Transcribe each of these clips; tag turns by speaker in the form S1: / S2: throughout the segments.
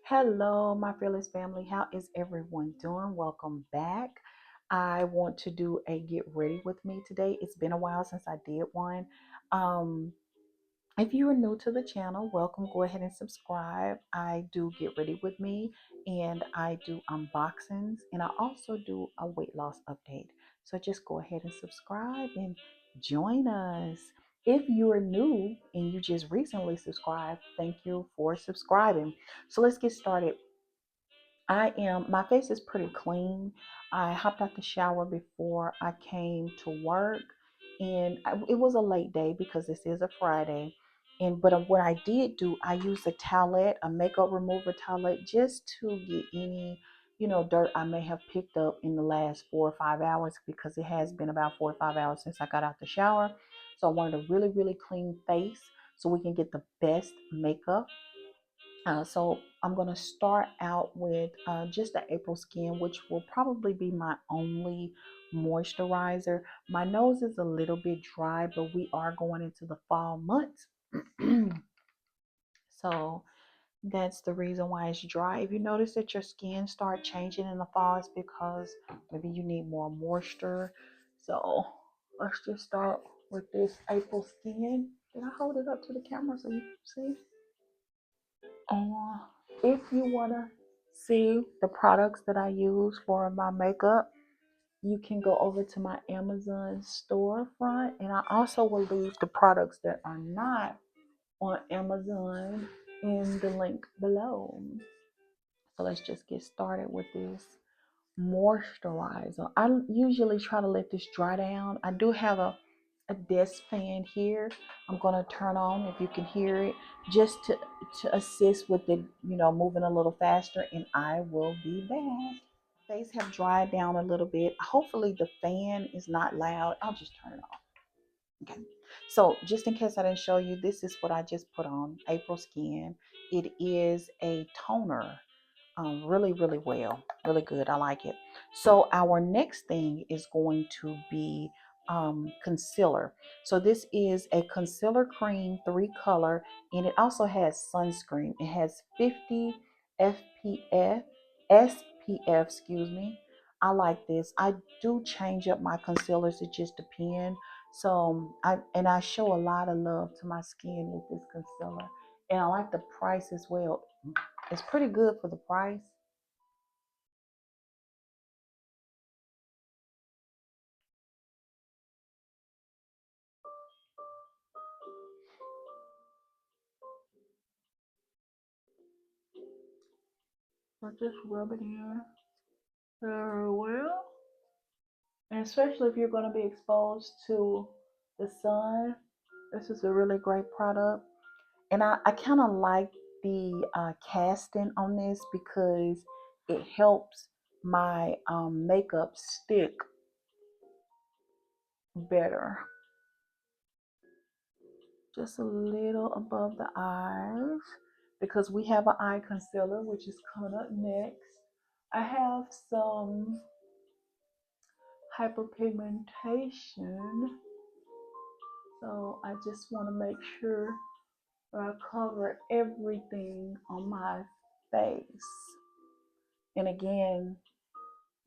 S1: Hello, my fearless family. How is everyone doing? Welcome back. I want to do a get ready with me today. It's been a while since I did one. Um, if you are new to the channel, welcome. Go ahead and subscribe. I do get ready with me and I do unboxings and I also do a weight loss update. So just go ahead and subscribe and join us. If you are new and you just recently subscribed, thank you for subscribing. So let's get started. My face is pretty clean. I hopped out the shower before I came to work, and it was a late day because this is a Friday. But what I did do, I used a towelette, a makeup remover towelette, just to get any, dirt I may have picked up in the last 4 or 5 hours because it has been about 4 or 5 hours since I got out the shower. So I wanted a really, really clean face so we can get the best makeup. So I'm going to start out with just the April Skin, which will probably be my only moisturizer. My nose is a little bit dry, but we are going into the fall months. So that's the reason why it's dry. If you notice that your skin start changing in the fall, it's because maybe you need more moisture. So let's just start with this April Skin. Did I hold it up to the camera so you can see? Uh, if you want to see the products that I use for my makeup, you can go over to my Amazon storefront. And I also will leave the products that are not on Amazon in the link below. So let's just get started with this moisturizer. I usually try to let this dry down. I do have a desk fan here. I'm going to turn on if you can hear it just to assist with it, moving a little faster, and I will be back. Face have dried down a little bit. Hopefully the fan is not loud. I'll just turn it off. Okay. So just in case I didn't show you, this is what I just put on April Skin. It is a toner. Really, really well, really good. I like it. So our next thing is going to be concealer. So this is a concealer cream, 3 color, and it also has sunscreen. It has 50 FPF, SPF, excuse me. I like this. I do change up my concealers. It just depends. So I show a lot of love to my skin with this concealer, and I like the price as well. It's pretty good for the price. So just rub it in very well. And especially if you're going to be exposed to the sun, this is a really great product. And I kind of like the casting on this because it helps my makeup stick better. Just a little above the eyes because we have an eye concealer, which is coming up next. I have some hyperpigmentation, so I just want to make sure that I cover everything on my face. And again,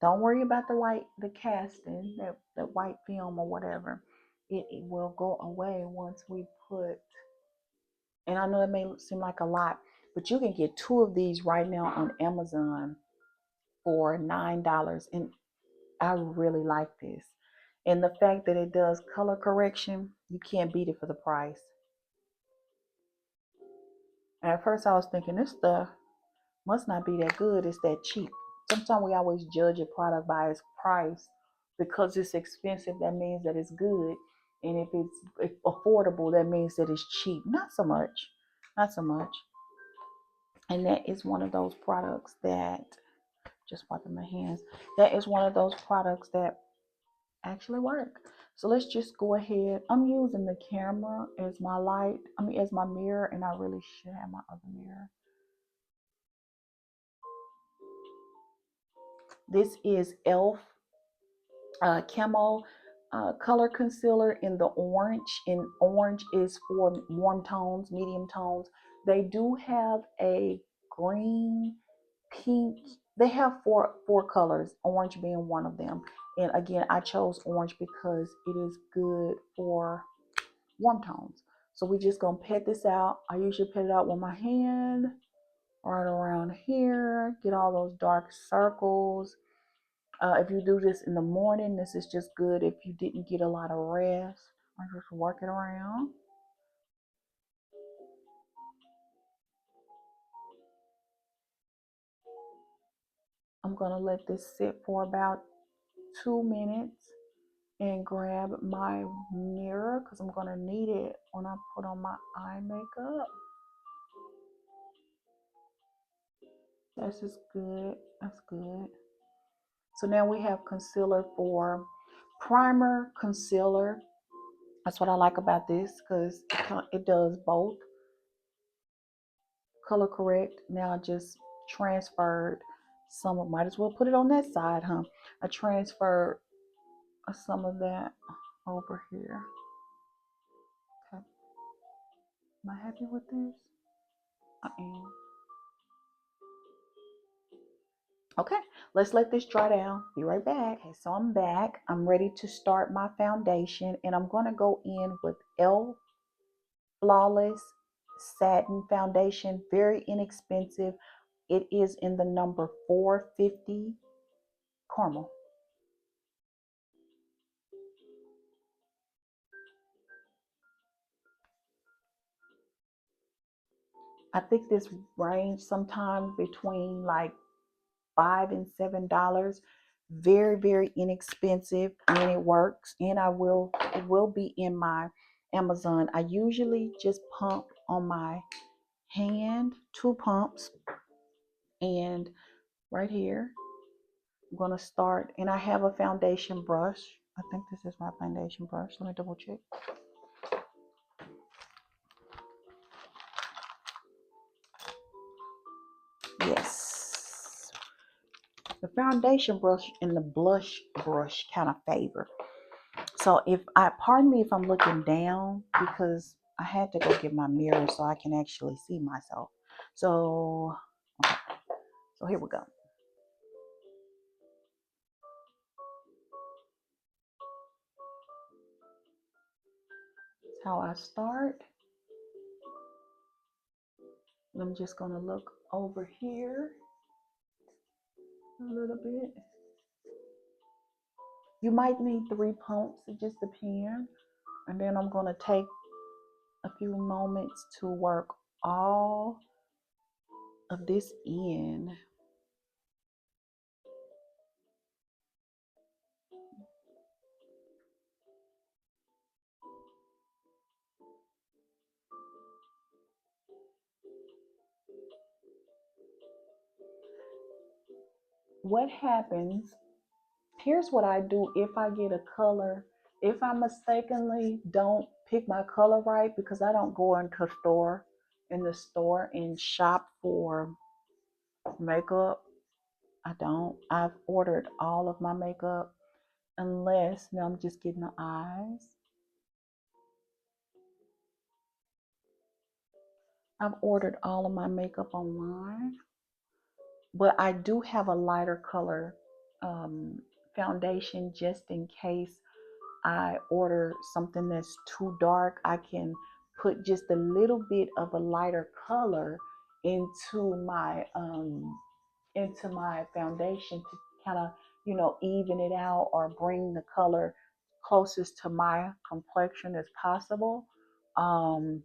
S1: don't worry about the casting, that white film or whatever. It will go away once we put, and I know it may seem like a lot, but you can get 2 of these right now on Amazon for $9. And I really like this. And the fact that it does color correction, you can't beat it for the price. And at first I was thinking this stuff must not be that good. It's that cheap. Sometimes we always judge a product by its price. Because it's expensive, that means that it's good. And if affordable, that means that it's cheap. Not so much. Not so much. And that is one of those products that, just wiping my hands, that is one of those products that actually work. So let's just go ahead. I'm using the camera as my light, as my mirror, and I really should have my other mirror. This is e.l.f. Camo color concealer in the orange, and orange is for warm tones, medium tones. They do have a green, pink. They have four colors, orange being one of them. And again, I chose orange because it is good for warm tones. So we just gonna pat this out. I usually pat it out with my hand right around here. Get all those dark circles. If you do this in the morning, this is just good if you didn't get a lot of rest. I'm just working around. I'm gonna let this sit for about 2 minutes and grab my mirror because I'm gonna need it when I put on my eye makeup. This is good. That's good. So now we have concealer for primer, concealer. That's what I like about this because it does both. Color correct. Now I just transferred some of, might as well put it on that side, huh? I transferred some of that over here. Okay. Am I happy with this? I am. Okay, let's let this dry down. Be right back. Okay, so I'm back. I'm ready to start my foundation, and I'm going to go in with e.l.f. Flawless Satin Foundation. Very inexpensive. It is in the number 450 caramel. I think this range sometime between like $5 and $7. Very, very inexpensive, and it works. And it will be in my Amazon. I usually just pump on my hand, 2 pumps, and right here I'm gonna start. And I have a foundation brush. I think this is my foundation brush. Let me double check. Yes, the foundation brush and the blush brush kind of favor. So if I, pardon me if I'm looking down because I had to go get my mirror so I can actually see myself. So, okay. So here we go. That's how I start. And I'm just gonna look over here a little bit. You might need 3 pumps, it just depends. And then I'm gonna take a few moments to work all of this in. What happens, here's what I do if I get a color. If I mistakenly don't pick my color right, because I don't go into the store and shop for makeup. I don't. I've ordered all of my makeup unless now I'm just getting the eyes. I've ordered all of my makeup online, but I do have a lighter color foundation just in case I order something that's too dark. I can put just a little bit of a lighter color into my foundation to kind of, even it out or bring the color closest to my complexion as possible. Um,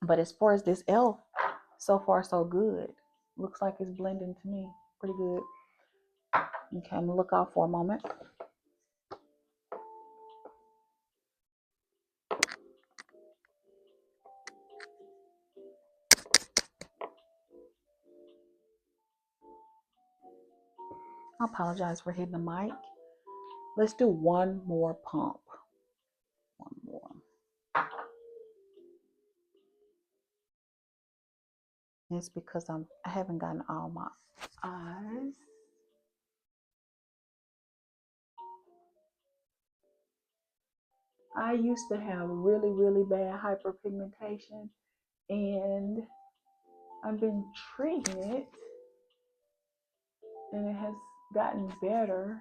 S1: but as far as this elf, so far so good. Looks like it's blending to me pretty good. Okay, I'm gonna look out for a moment. I apologize for hitting the mic. Let's do one more pump. One more. It's because I haven't gotten all my eyes. I used to have really, really bad hyperpigmentation, and I've been treating it and it has gotten better.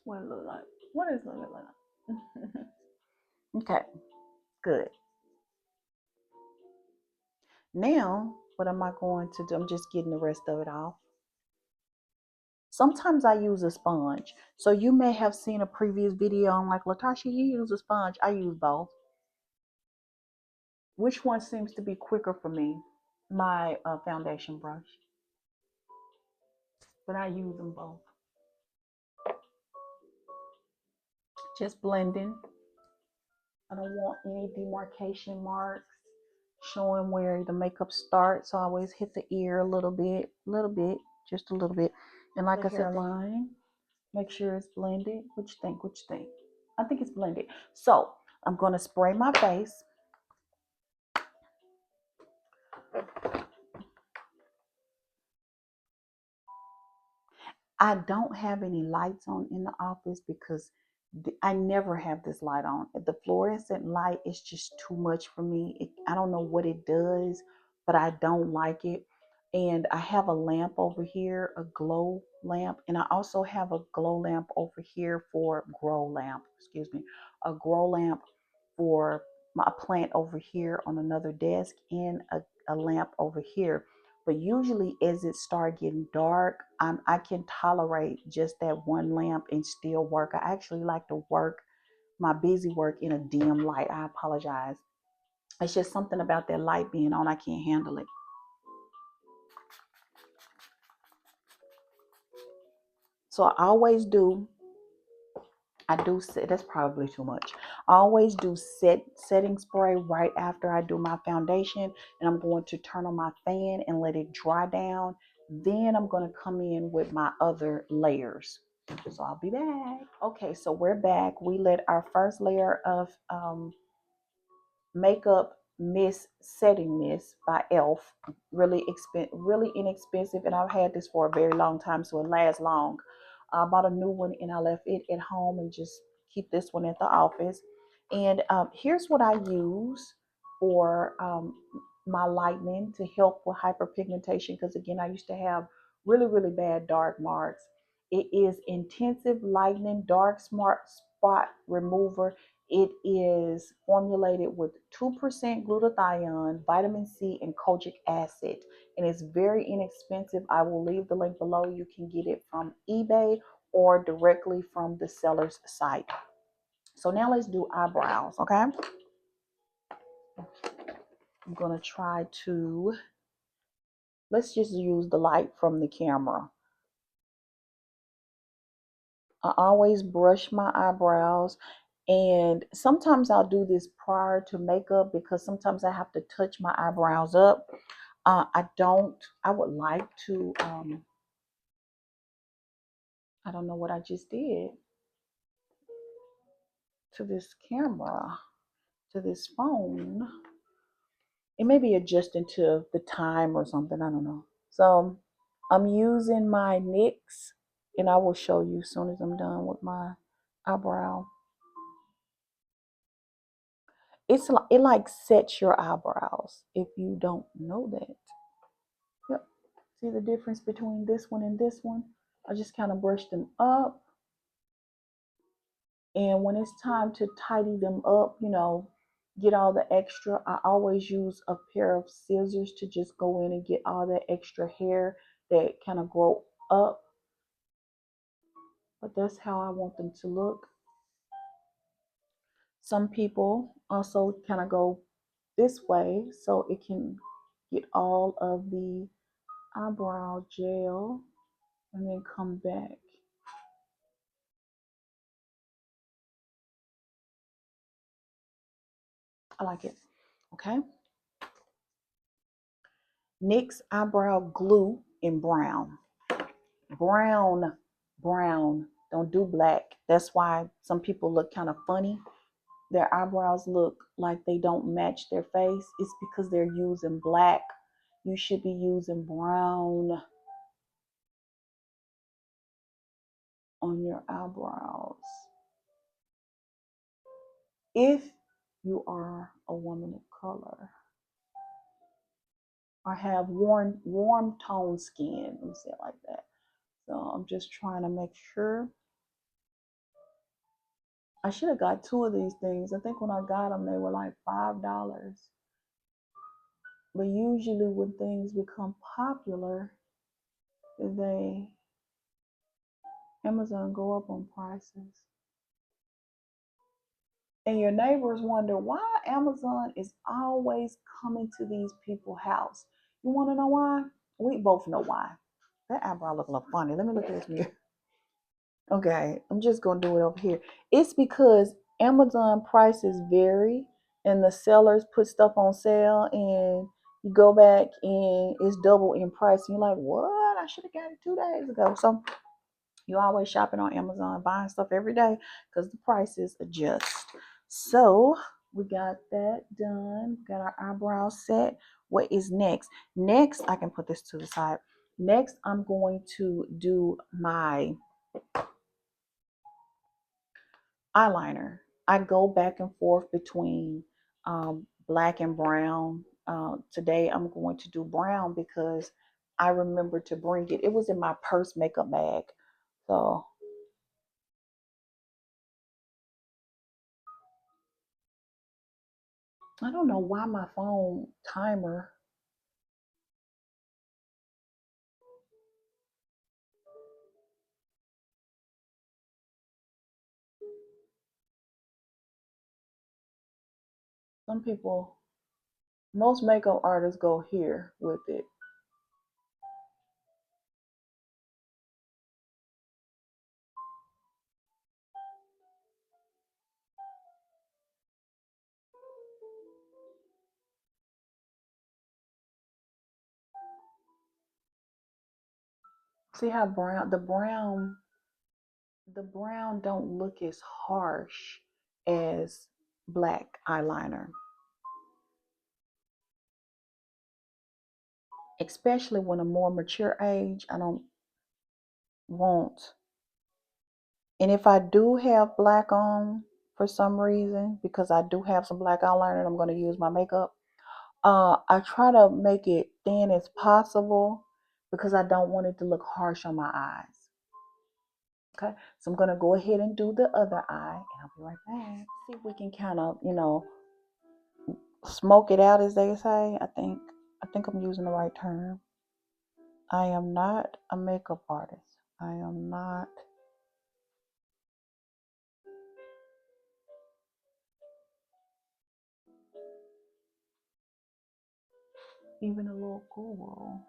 S1: What it look like? What is it look like? Okay, good. Now, what am I going to do? I'm just getting the rest of it off. Sometimes I use a sponge. So you may have seen a previous video on like, Latasha, you use a sponge. I use both. Which one seems to be quicker for me? My foundation brush. But I use them both. Just blending. I don't want any demarcation marks showing where the makeup starts. So I always hit the ear a little bit, just a little bit. And like I said, hairline, make sure it's blended. What you think? What you think? I think it's blended. So I'm going to spray my face. I don't have any lights on in the office because I never have this light on. The fluorescent light is just too much for me. I don't know what it does, but I don't like it. And I have a lamp over here, a glow lamp, and I also have a glow lamp over here for a grow lamp for my plant over here on another desk, and a lamp over here. But usually as it start getting dark, I can tolerate just that one lamp and still work. I actually like to work my busy work in a dim light. I apologize. It's just something about that light being on. I can't handle it. So I do set, that's probably too much. I always do setting spray right after I do my foundation, and I'm going to turn on my fan and let it dry down. Then I'm going to come in with my other layers. So I'll be back. Okay, so we're back. We let our first layer of makeup mist setting mist by elf, really inexpensive, and I've had this for a very long time, so it lasts long. I bought a new one and I left it at home and just keep this one at the office. And here's what I use for my lightening to help with hyperpigmentation, because again, I used to have really bad dark marks. It is intensive lightening dark smart spot remover. It is formulated with 2% glutathione, vitamin C, and kojic acid, and it's very inexpensive. I will leave the link below. You can get it from eBay or directly from the seller's site. So now let's do eyebrows, okay? I'm going to try to, let's just use the light from the camera. I always brush my eyebrows, and sometimes I'll do this prior to makeup because sometimes I have to touch my eyebrows up. I would like to, I don't know what I just did to this camera, to this phone. It may be adjusting to the time or something, I don't know. So I'm using my NYX, and I will show you as soon as I'm done with my eyebrow. It like sets your eyebrows if you don't know that. Yep. See the difference between this one and this one? I just kind of brush them up. And when it's time to tidy them up, get all the extra, I always use a pair of scissors to just go in and get all that extra hair that kind of grow up. But that's how I want them to look. Some people also kind of go this way so it can get all of the eyebrow gel and then come back. I like it. Okay. NYX eyebrow glue in brown. Brown, brown. Don't do black. That's why some people look kind of funny. Their eyebrows look like they don't match their face. It's because they're using black. You should be using brown on your eyebrows. If you are a woman of color or have warm tone skin, let me say it like that. So I'm just trying to make sure. I should have got two of these things. I think when I got them, they were like $5. But usually when things become popular, they Amazon go up on prices. And your neighbors wonder why Amazon is always coming to these people's house. You want to know why? We both know why. That eyebrow look a little funny. Let me look at this mirror. Okay, I'm just gonna do it over here. It's because Amazon prices vary and the sellers put stuff on sale and you go back and it's double in price. And you're like, what? I should have got it 2 days ago. So you're always shopping on Amazon, buying stuff every day because the prices adjust. So we got that done. Got our eyebrows set. What is next? Next, I can put this to the side. Next, I'm going to do my eyeliner. I go back and forth between black and brown. Today I'm going to do brown because I remember to bring it. It was in my purse makeup bag. So I don't know why my phone timer. Some people, most makeup artists go here with it. See how the brown don't look as harsh as black eyeliner, especially when a more mature age. I don't want. And if I do have black on for some reason, because I do have some black eyeliner and I'm going to use my makeup, I try to make it thin as possible because I don't want it to look harsh on my eyes. Okay, so I'm going to go ahead and do the other eye and I'll be right back. See if we can kind of, smoke it out as they say. I think I'm using the right term. I am not a makeup artist. I am not even a little guru.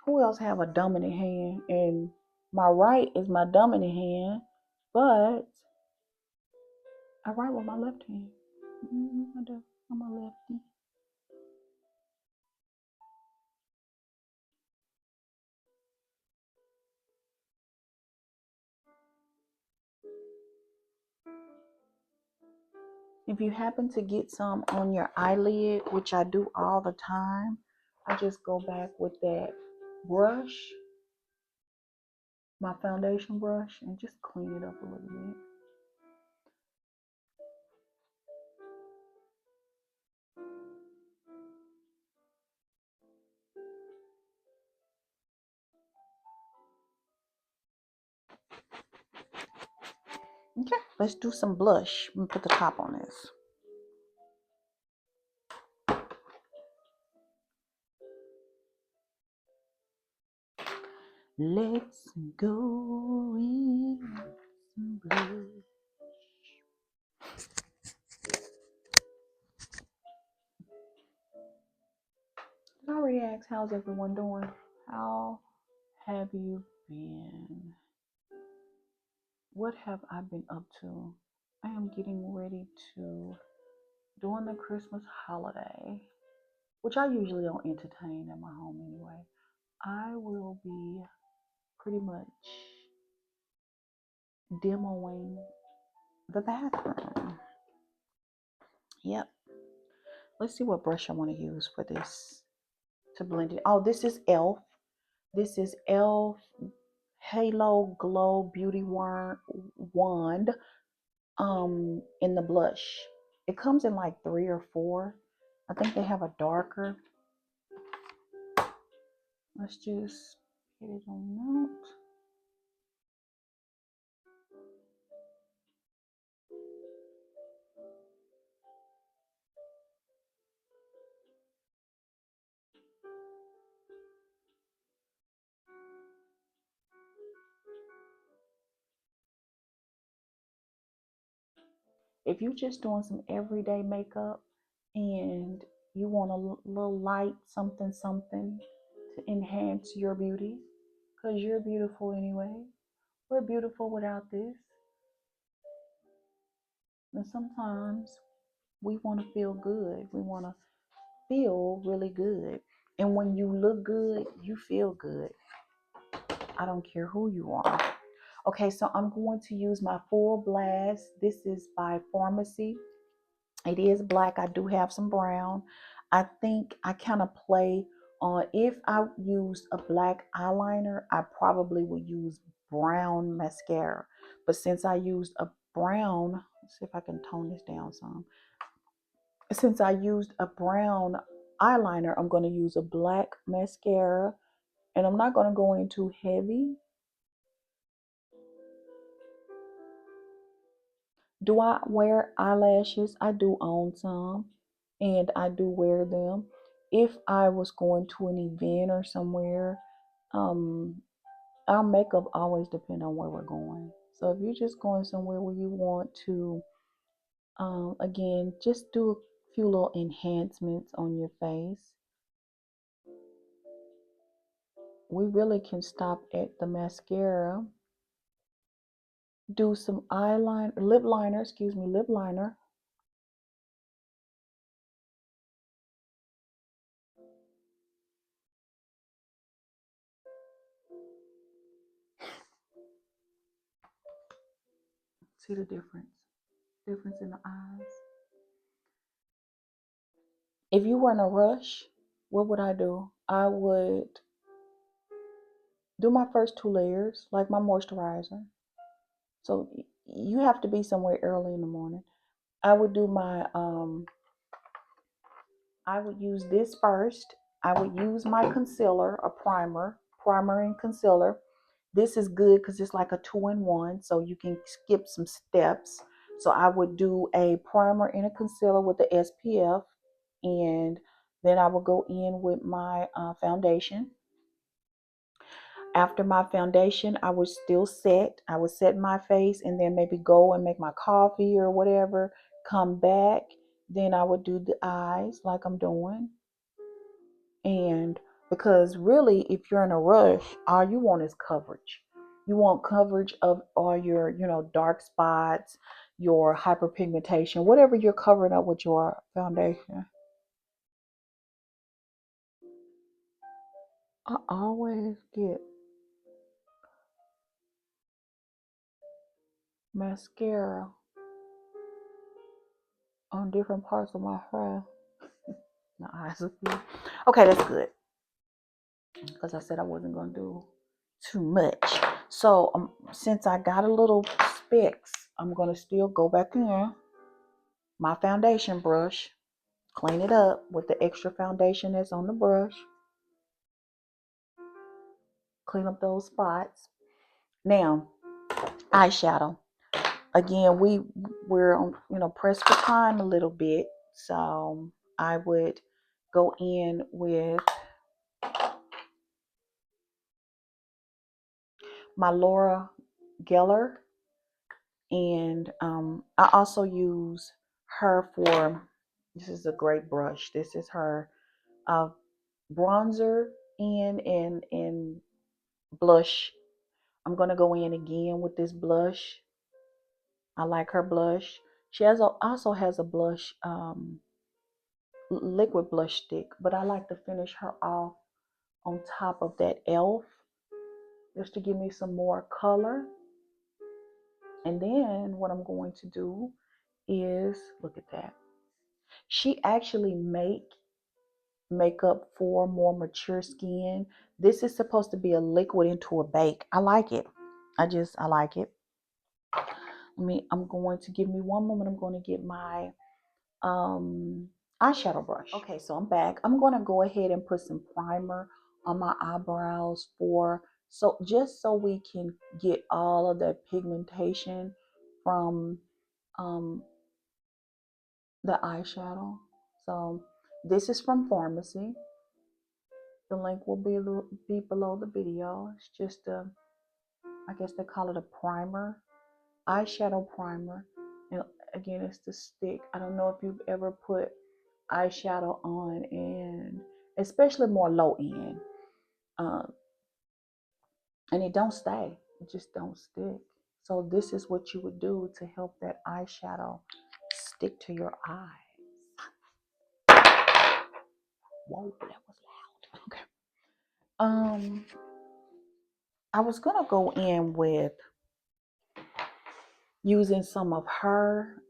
S1: Who else have a dominant hand? And my right is my dominant hand, but I write with my left hand. I do. I'm a lefty. If you happen to get some on your eyelid, which I do all the time, I just go back with that brush, my foundation brush, and just clean it up a little bit. Okay, let's do some blush. I'm gonna put the top on this. Let's go in some blush. I already asked, how's everyone doing? How have you been, what have I been up to? I am getting ready to, during the Christmas holiday, which I usually don't entertain in my home anyway, I will be pretty much demoing the bathroom. Yep. Let's see what brush I want to use for this to blend it. Oh, this is e.l.f. This is e.l.f. Halo Glow Beauty Wand in the blush. It comes in like 3 or 4. I think they have a darker. Let's just get it on that. If you're just doing some everyday makeup and you want a little light something to enhance your beauty, because you're beautiful anyway. We're beautiful without this. And sometimes we want to feel good. We want to feel really good. And when you look good, you feel good. I don't care who you are. Okay, so I'm going to use my Full Blast. This is by Pharmacy. It is black. I do have some brown. I think I kind of play on, if I used a black eyeliner, I probably would use brown mascara. But since I used a brown, let's see if I can tone this down some. Since I used a brown eyeliner, I'm going to use a black mascara. And I'm not going to go in too heavy. Do I wear eyelashes? I do own some, and I do wear them. If I was going to an event or somewhere, um, our makeup always depend on where we're going. So if you're just going somewhere where you want to, again, just do a few little enhancements on your face, we really can stop at the mascara. Do some eyeliner, lip liner. See the difference in the eyes. If you were in a rush, what would I do? I would do my first 2 layers, like my moisturizer. So you have to be somewhere early in the morning. I would do my I would use this first. I would use my concealer, a primer and concealer. This is good because it's like a 2-in-1, so you can skip some steps. So I would do a primer and a concealer with the SPF, and then I would go in with my foundation. After my foundation, I would still set. I would set my face and then maybe go and make my coffee or whatever. Come back. Then I would do the eyes like I'm doing. And because really, if you're in a rush, all you want is coverage. You want coverage of all your, dark spots, your hyperpigmentation, whatever you're covering up with your foundation. I always get mascara on different parts of my hair. My eyes are good. Okay, that's good. Because I said I wasn't going to do too much. So since I got a little specks, I'm going to still go back in my foundation brush, clean it up with the extra foundation that's on the brush, clean up those spots. Now, eyeshadow. Again, we're on, pressed for time a little bit. So I would go in with my Laura Geller, and I also use her for, this is a great brush. This is her bronzer and blush I'm going to go in again with this blush. I like her blush. She has also has a blush, liquid blush stick, but I like to finish her off on top of that elf just to give me some more color. And then what I'm going to do is, look at that. She actually makeup for more mature skin. This is supposed to be a liquid into a bake. I like it. I like it. I'm going to give me one moment. I'm going to get my eyeshadow brush. Okay, so I'm back. I'm going to go ahead and put some primer on my eyebrows just so we can get all of that pigmentation from um, the eyeshadow. So this is from Pharmacy. The link will be below the video. It's just I guess they call it a primer, eyeshadow primer. And again, it's the stick. I don't know if you've ever put eyeshadow on, and especially more low end, um, and it don't stay. It just don't stick. So this is what you would do to help that eyeshadow stick to your eye. Whoa, that was loud. Okay. I was gonna go in with using some of her.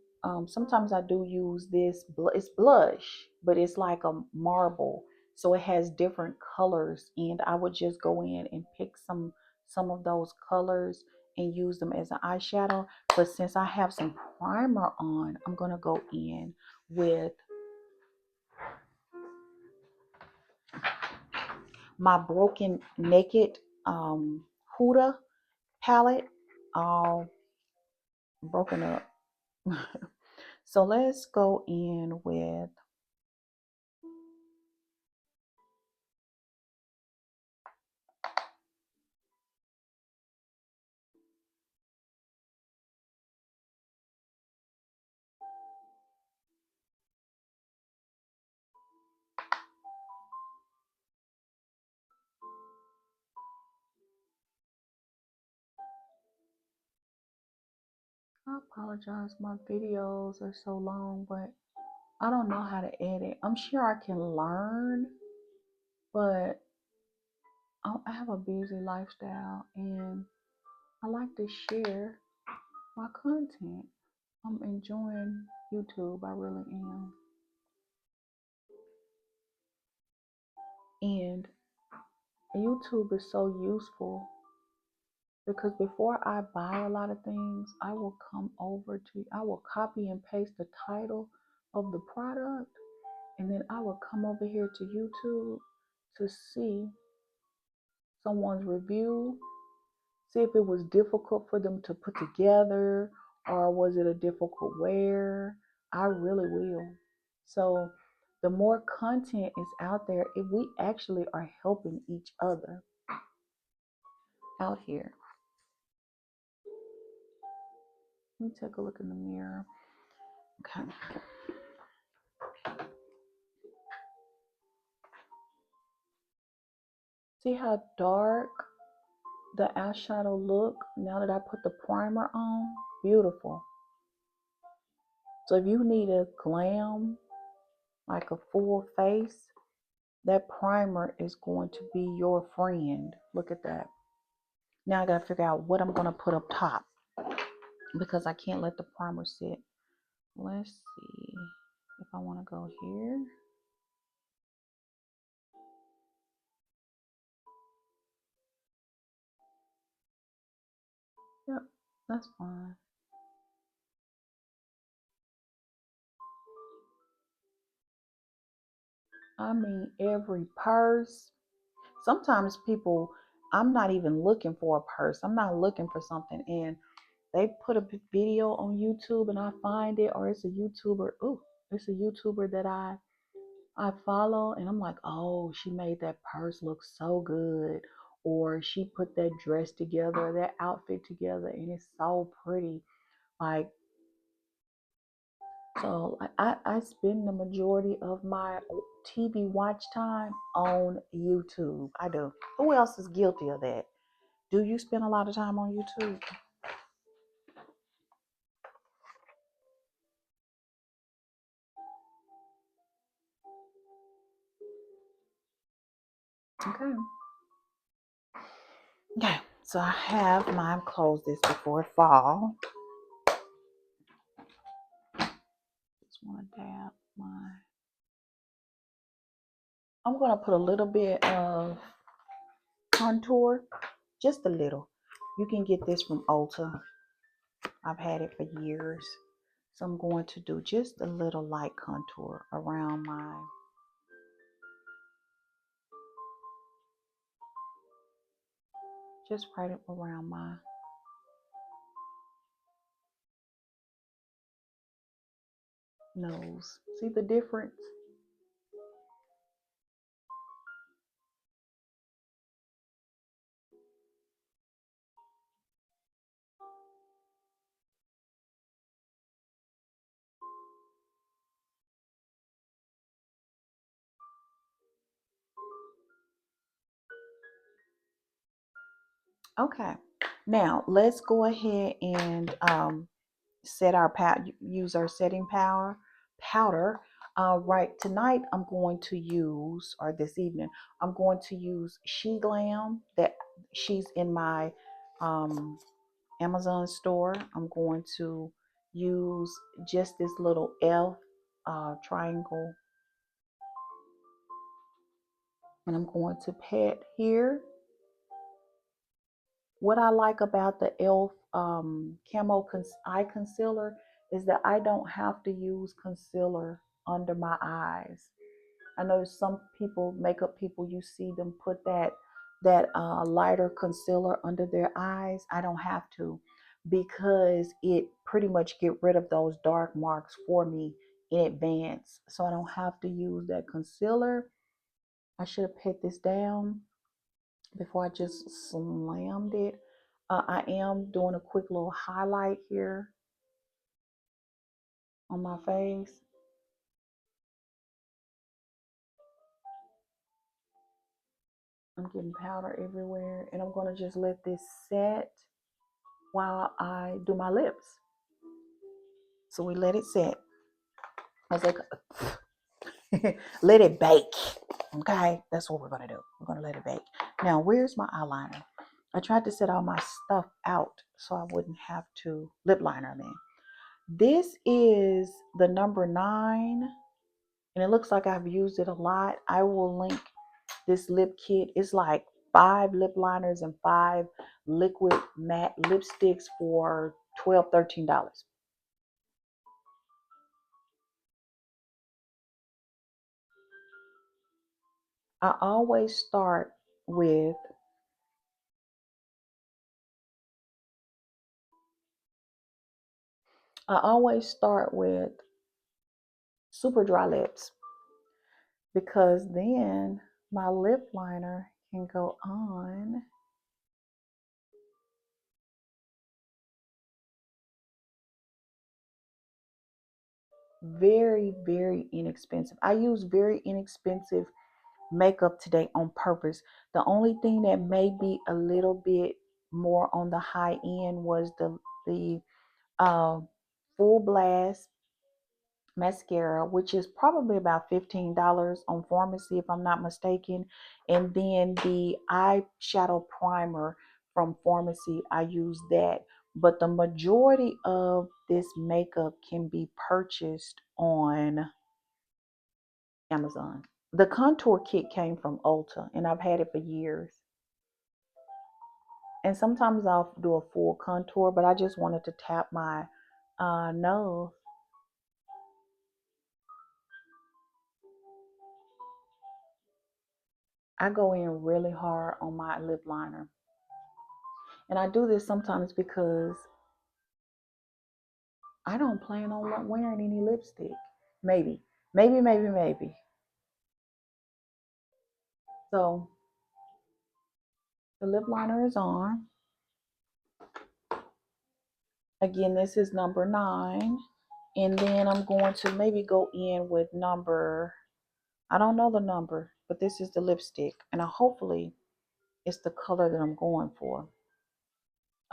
S1: Sometimes I do use this. It's blush, but it's like a marble, so it has different colors. And I would just go in and pick some of those colors and use them as an eyeshadow. But since I have some primer on, I'm gonna go in with my Broken Naked Huda palette, all broken up. So let's go in with I apologize, my videos are so long, but I don't know how to edit. I'm sure I can learn, but I have a busy lifestyle and I like to share my content. I'm enjoying YouTube, I really am. And YouTube is so useful because before I buy a lot of things, I will I will copy and paste the title of the product, and then I will come over here to YouTube to see someone's review, see if it was difficult for them to put together or was it a difficult wear. I really will. So the more content is out there, if we actually are helping each other out here. Let me take a look in the mirror. Okay. See how dark the eyeshadow look now that I put the primer on? Beautiful. So if you need a glam, like a full face, that primer is going to be your friend. Look at that. Now I gotta figure out what I'm gonna put up top because I can't let the primer sit. Let's see if I want to go here. Yep, that's fine. I mean, every purse. Sometimes people, I'm not even looking for a purse. I'm not looking for something, and they put a video on YouTube, and I find it, or it's a YouTuber. Ooh, it's a YouTuber that I follow, and I'm like, oh, she made that purse look so good, or she put that dress together, that outfit together, and it's so pretty. Like, so I spend the majority of my TV watch time on YouTube. I do. Who else is guilty of that? Do you spend a lot of time on YouTube? Okay. Okay. So I have mine close this before fall. Just want to dab my. I'm gonna put a little bit of contour, just a little. You can get this from Ulta. I've had it for years. So I'm going to do just a little light contour around my just right around my nose. See the difference? Okay. Now let's go ahead and set our use our setting powder. Right tonight, I'm going to use, or this evening, I'm going to use She Glam. That she's in my um, Amazon store. I'm going to use just this little elf triangle, and I'm going to pat here. What I like about the elf camo eye concealer is that I don't have to use concealer under my eyes. I know some people, makeup people, you see them put that lighter concealer under their eyes. I don't have to, because it pretty much get rid of those dark marks for me in advance. So I don't have to use that concealer. I should have put this down before I just slammed it. I am doing a quick little highlight here on my face. I'm getting powder everywhere, and I'm going to just let this set while I do my lips. So we let it set. I was like, let it bake. Okay, that's what we're going to do. We're going to let it bake. Now, where's my eyeliner? I tried to set all my stuff out so I wouldn't have to, lip liner, I mean. This is the number 9, and it looks like I've used it a lot. I will link this lip kit. It's like 5 lip liners and 5 liquid matte lipsticks for $12, $13. I always start with super dry lips, because then my lip liner can go on very, very inexpensive. I use very inexpensive makeup today on purpose. The only thing that may be a little bit more on the high end was the uh, full blast mascara, which is probably about $15 on pharmacy if I'm not mistaken. And then the eyeshadow primer from pharmacy, I use that. But the majority of this makeup can be purchased on Amazon. The contour kit came from Ulta, and I've had it for years. And sometimes I'll do a full contour, but I just wanted to tap my nose. I go in really hard on my lip liner. And I do this sometimes because I don't plan on wearing any lipstick. Maybe, maybe. So the lip liner is on. Again, this is number 9. And then I'm going to maybe go in with number, I don't know the number, but this is the lipstick. And hopefully it's the color that I'm going for.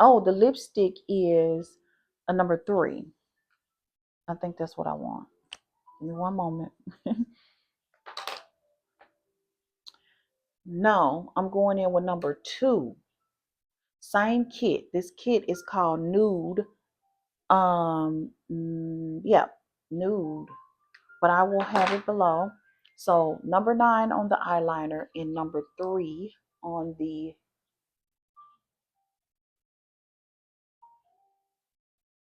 S1: Oh, the lipstick is a number 3. I think that's what I want. Give me one moment. No, I'm going in with number 2. Same kit. This kit is called Nude. Yeah, Nude. But I will have it below. So number 9 on the eyeliner and number 3 on the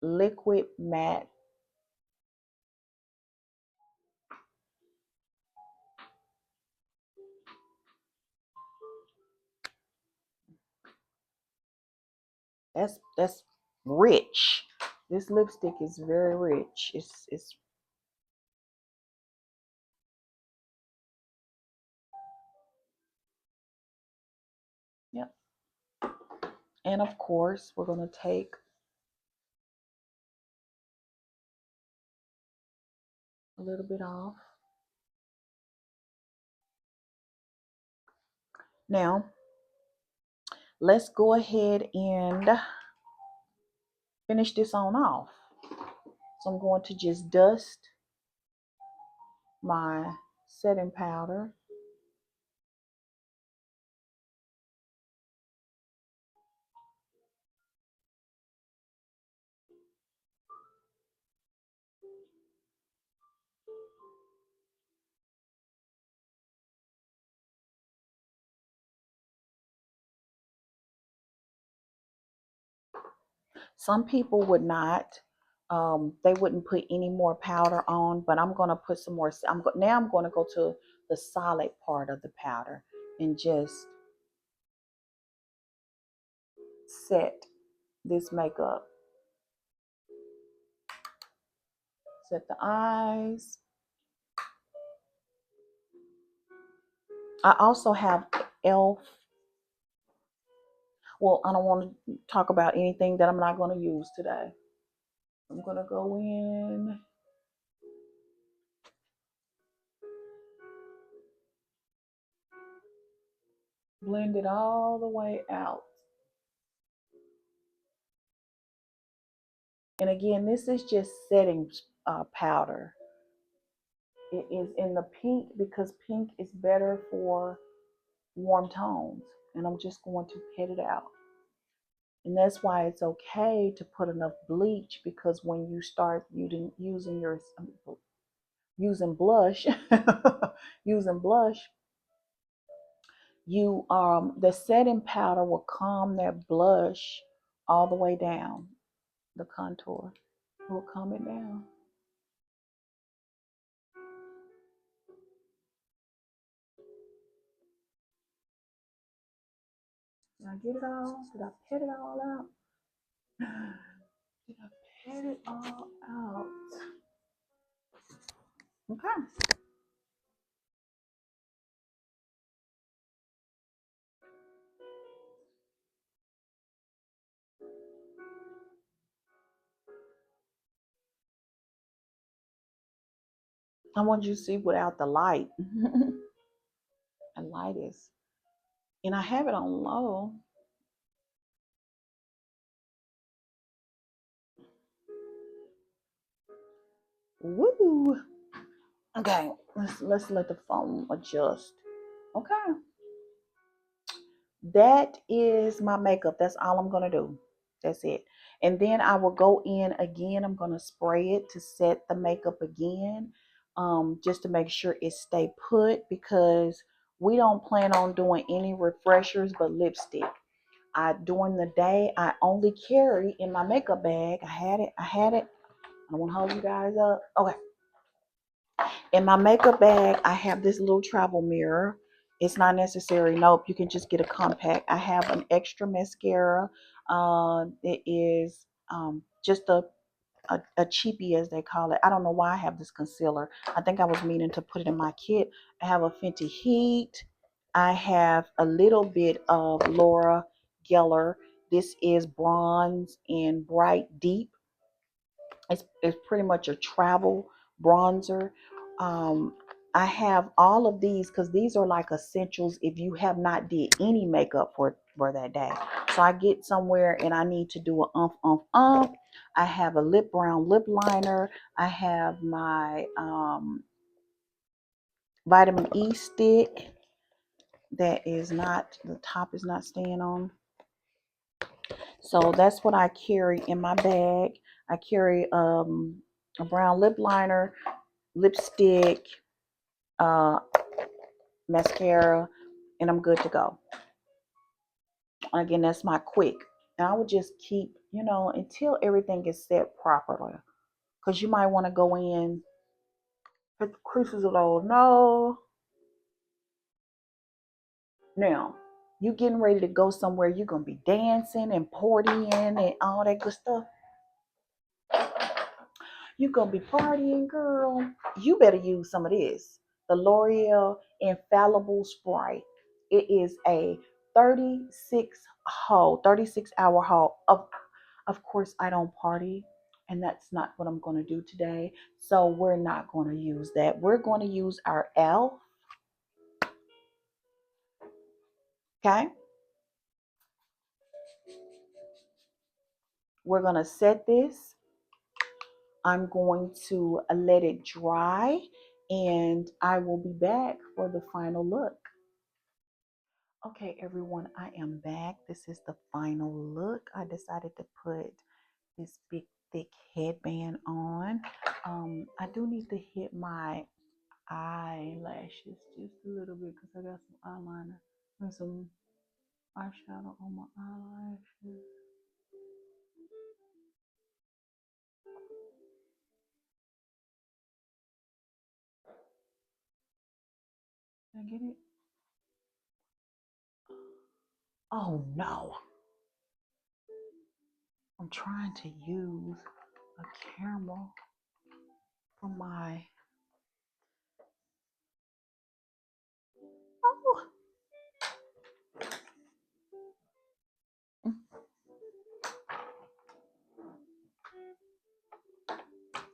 S1: liquid matte. That's rich. This lipstick is very rich. It's yep. And of course, we're gonna take a little bit off. Now, let's go ahead and finish this on off. So I'm going to just dust my setting powder. Some people would not. They wouldn't put any more powder on, but I'm gonna put some more. Now I'm gonna go to the solid part of the powder and just set this makeup. Set the eyes. I also have elf. Well, I don't want to talk about anything that I'm not going to use today. I'm going to go in, blend it all the way out. And again, this is just setting powder. It is in the pink because pink is better for warm tones. And I'm just going to pet it out. And that's why it's okay to put enough bleach, because when you start using your using blush, using blush, you the setting powder will calm that blush all the way down. The contour will calm it down. Did I get it all? Did I pet it all out? Did I pet it all out? Okay. I want you to see without the light. The light is, and I have it on low. Woo! Okay, let's let the phone adjust. Okay, that is my makeup. That's all I'm gonna do. That's it. And then I will go in again. I'm gonna spray it to set the makeup again, just to make sure it stay put, because we don't plan on doing any refreshers but lipstick. During the day I only carry in my makeup bag. I had it. I don't want to hold you guys up. Okay. In my makeup bag, I have this little travel mirror. It's not necessary. Nope, you can just get a compact. I have an extra mascara. It is just a cheapie, as they call it. I don't know why I have this concealer. I think I was meaning to put it in my kit. I have a Fenty Heat. I have a little bit of Laura Geller. This is Bronze and Bright Deep. It's pretty much a travel bronzer. Um, I have all of these because these are like essentials if you have not did any makeup for for that day. So I get somewhere and I need to do a I have a brown lip liner. I have my vitamin E stick that is not, the top is not staying on. So that's what I carry in my bag. I carry a brown lip liner, lipstick, uh, mascara, and I'm good to go. Again, that's my quick. And I would just keep, until everything is set properly. Because you might want to go in, hit the creases a little. No. Now, you getting ready to go somewhere, you're going to be dancing and partying and all that good stuff. You're going to be partying, girl. You better use some of this. The L'Oreal Infallible Spray. It is a 36-hour haul. Of course, I don't party, and that's not what I'm going to do today. So we're not going to use that. We're going to use our L. Okay. We're going to set this. I'm going to let it dry, and I will be back for the final look. Okay, everyone, I am back. This is the final look. I decided to put this big, thick headband on. I do need to hit my eyelashes just a little bit because I got some eyeliner and some eyeshadow on my eyelashes. Did I get it? Oh no. I'm trying to use a camera for my. Oh.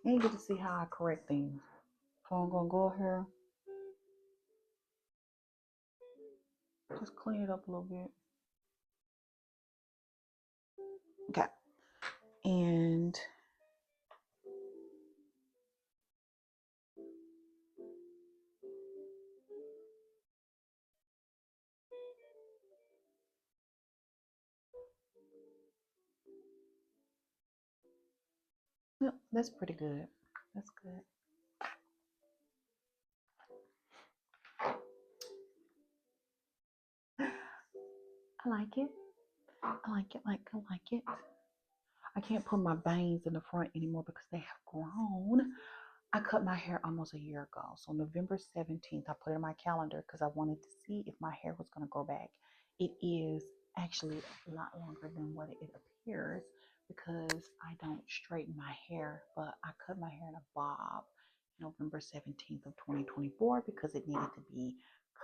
S1: You ain't get to see how I correct things. So I'm gonna go here, just clean it up a little bit. Okay. And yep, that's pretty good. That's good. I like it. I like it. I like it. I can't put my bangs in the front anymore because they have grown. I cut my hair almost a year ago. So November 17th, I put it in my calendar because I wanted to see if my hair was going to grow back. It is actually a lot longer than what it appears because I don't straighten my hair, but I cut my hair in a bob November 17th of 2024 because it needed to be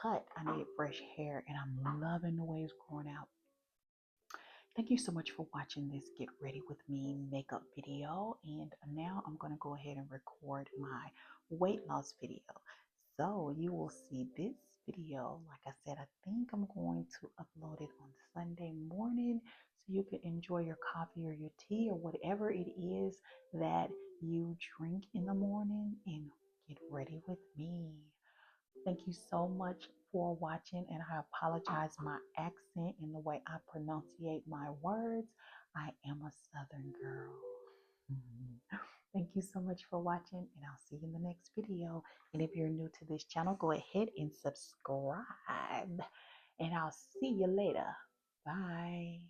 S1: cut. I needed fresh hair and I'm loving the way it's growing out. Thank you so much for watching this Get Ready With Me makeup video. And now I'm going to go ahead and record my weight loss video. So you will see this video. Like I said, I think I'm going to upload it on Sunday morning so you can enjoy your coffee or your tea or whatever it is that you drink in the morning and get ready with me. Thank you so much for watching, and I apologize my accent and the way I pronunciate my words. I am a Southern girl. Thank you so much for watching, and I'll see you in the next video. And if you're new to this channel, go ahead and subscribe, and I'll see you later. Bye.